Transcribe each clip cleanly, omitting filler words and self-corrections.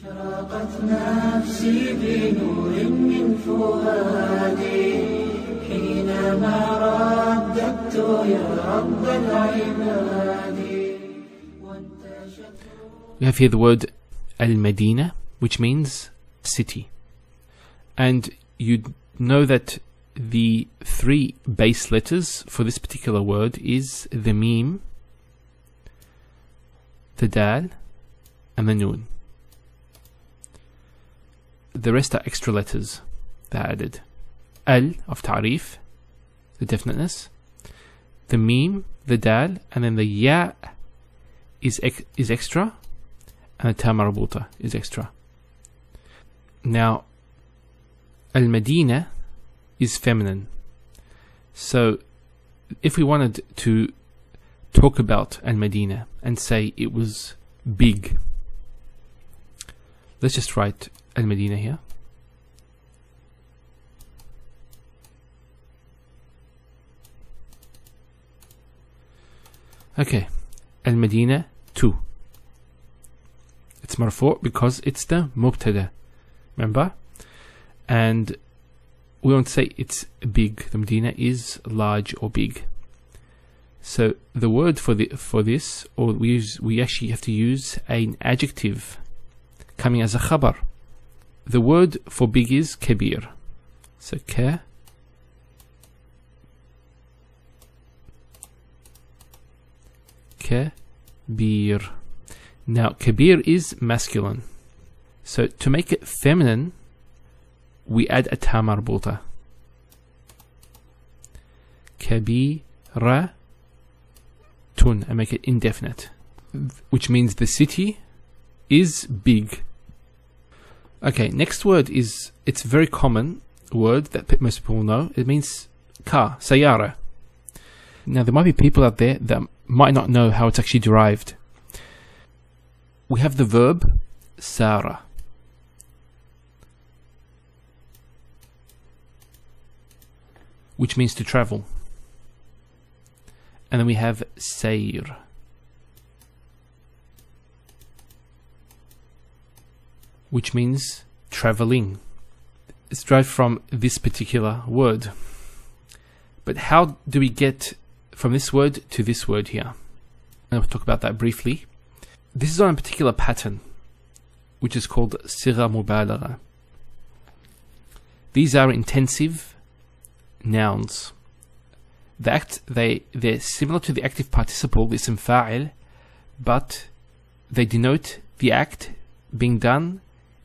أشرقت نفسي بنور من فؤادي حينما رددت يا رب العباد. We have here the word Al-Madina, which means city. And you know that the three base letters for this particular word is the Mim, the Dal, and the Noon. The rest are extra letters that are added. Al of Ta'rif, the definiteness, the Mim, the Dal, and then the Ya is extra, and the Ta Marbuta is extra. Now, Al-Madina is feminine. So, if we wanted to talk about Al-Madina and say it was big, let's just write Al-Madina here. Okay, Al-Madina 2. It's marfu' because it's the mubtada. Remember? And we won't say it's big. The Medina is large or big. So the word for this, or we actually have to use an adjective coming as a khabar. The word for big is kabir. So kabir. Now kabir is masculine. So to make it feminine, we add a ta marbuta. Kabira tun, and make it indefinite, which means the city is big. Okay, next word is, it's a very common word that most people know. It means car, sayara. Now there might be people out there that might not know how it's actually derived. We have the verb sara, which means to travel. And then we have sayr, which means traveling. It's derived from this particular word. But how do we get from this word to this word here? And we'll talk about that briefly. This is on a particular pattern, which is called sigha mubalagha. These are intensive nouns. They're similar to the active participle, ism fa'il, but they denote the act being done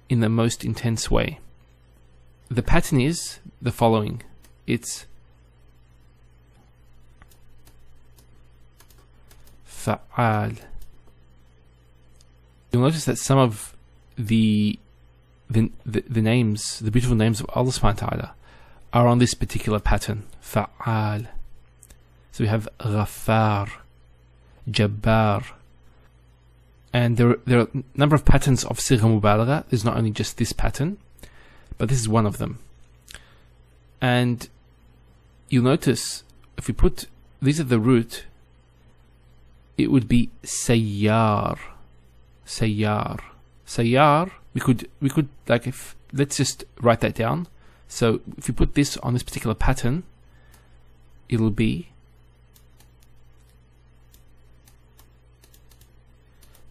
in the most intense way. The pattern is the following. It's fa'al. You'll notice that some of the names, the beautiful names of Allah subhanahu wa ta'ala, are on this particular pattern, fa'al. So we have Ghaffar, Jabbar, and there are a number of patterns of Sigha Mubalagha. There's not only just this pattern, but this is one of them. And you'll notice if we put these at the root, it would be Sayyar. Sayyar. Sayyar, we could like, if let's just write that down. So if you put this on this particular pattern, it'll be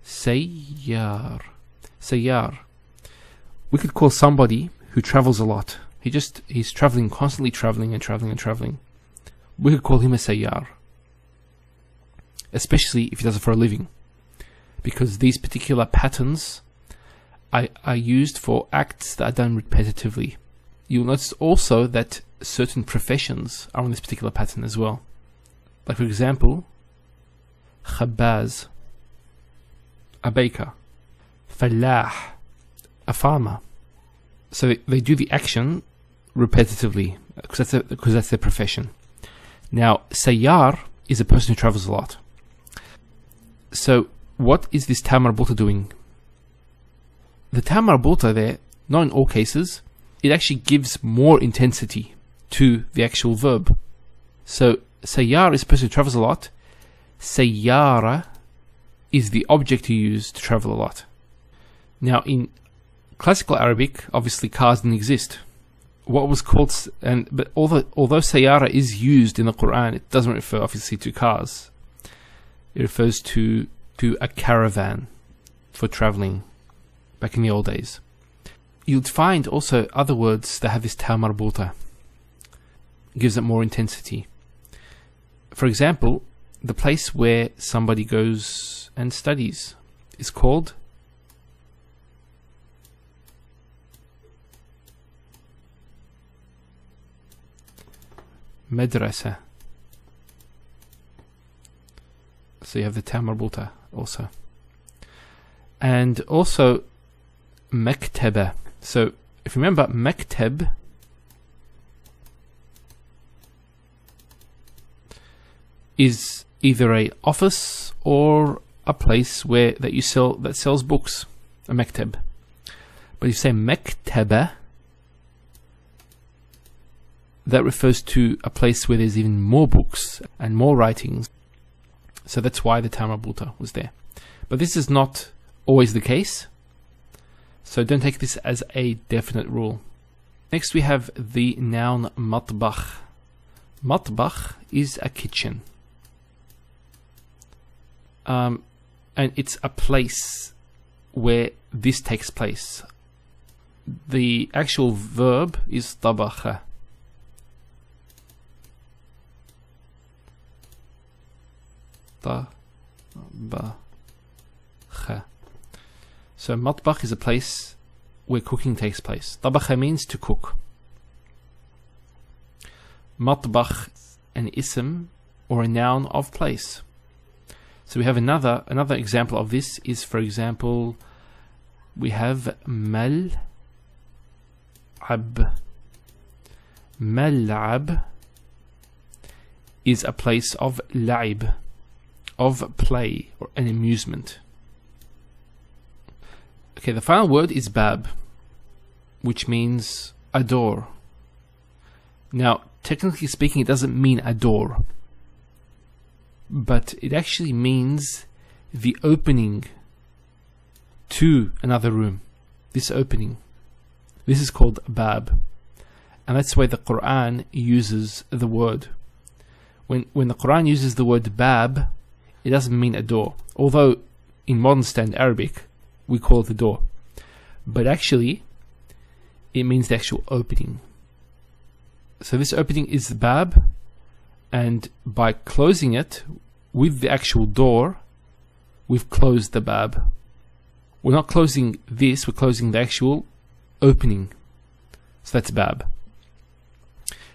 Sayyar. Sayyar. We could call somebody who travels a lot. He's traveling, constantly traveling and traveling and traveling. We could call him a Sayyar. Especially if he does it for a living. Because these particular patterns are used for acts that are done repetitively. You'll notice also that certain professions are on this particular pattern as well. Like for example, Khabbaz, a baker, Fallah, a farmer. So they do the action repetitively because that's their profession. Now, Sayyar is a person who travels a lot. So what is this ta marbuta doing? The ta marbuta there, not in all cases, it actually gives more intensity to the actual verb. So Sayyar is a person who travels a lot. Sayyara is the object you use to travel a lot. Now in classical Arabic, obviously cars didn't exist. What was called, but although sayyara is used in the Qur'an, it doesn't refer obviously to cars. It refers to a caravan for traveling back in the old days. You'd find also other words that have this ta marbuta. Gives it more intensity. For example, the place where somebody goes and studies is called madrasa. So you have the ta marbuta also. And also maktaba. So if you remember, maktab is either a office or a place that sells books, a maktab. But if you say maktaba, that refers to a place where there's even more books and more writings. So that's why the ta marbuta was there. But this is not always the case. So don't take this as a definite rule. Next we have the noun matbakh. Matbakh is a kitchen. And it's a place where this takes place. The actual verb is tabakha. Tabakha. So matbakh is a place where cooking takes place. Tabakha means to cook. Matbakh, an ism or a noun of place. So we have another example of this is, for example, we have mal'ab. Mal'ab is a place of la'ib, of play or an amusement. Okay, the final word is bab, which means a door. Now, technically speaking, it doesn't mean a door, but it actually means the opening to another room. This opening. This is called bab. And that's why the Qur'an uses the word. When the Qur'an uses the word bab, it doesn't mean a door. Although in modern standard Arabic, we call it a door. But actually, it means the actual opening. So this opening is the bab, and by closing it with the actual door, we've closed the bab. We're not closing this, we're closing the actual opening. So that's bab.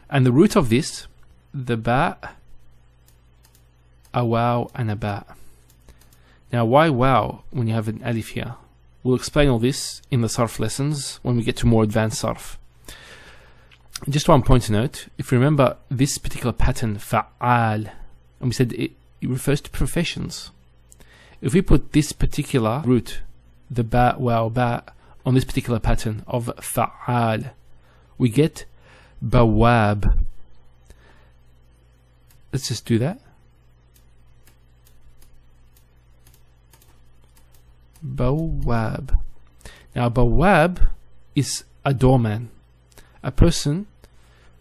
And the root of this, the ba, a waw and a ba. Now why waw when you have an alif here? We'll explain all this in the sarf lessons when we get to more advanced sarf. Just one point to note, if you remember this particular pattern, fa'al, and we said it refers to professions. If we put this particular root, the ba, waw, ba, on this particular pattern of fa'al, we get bawab. Let's just do that. Bawab. Now bawab is a doorman, a person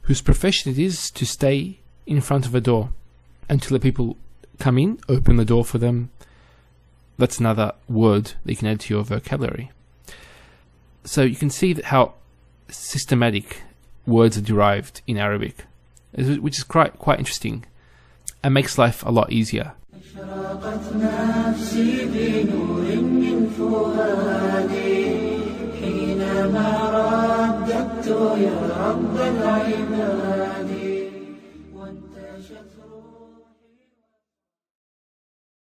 whose profession it is to stay in front of a door and to let people come in, open the door for them. That's another word that you can add to your vocabulary. So you can see that how systematic words are derived in Arabic, which is quite interesting and makes life a lot easier. أشرقت نفسي بنور من فؤادي حينما رددت يا رب العباد وانتشت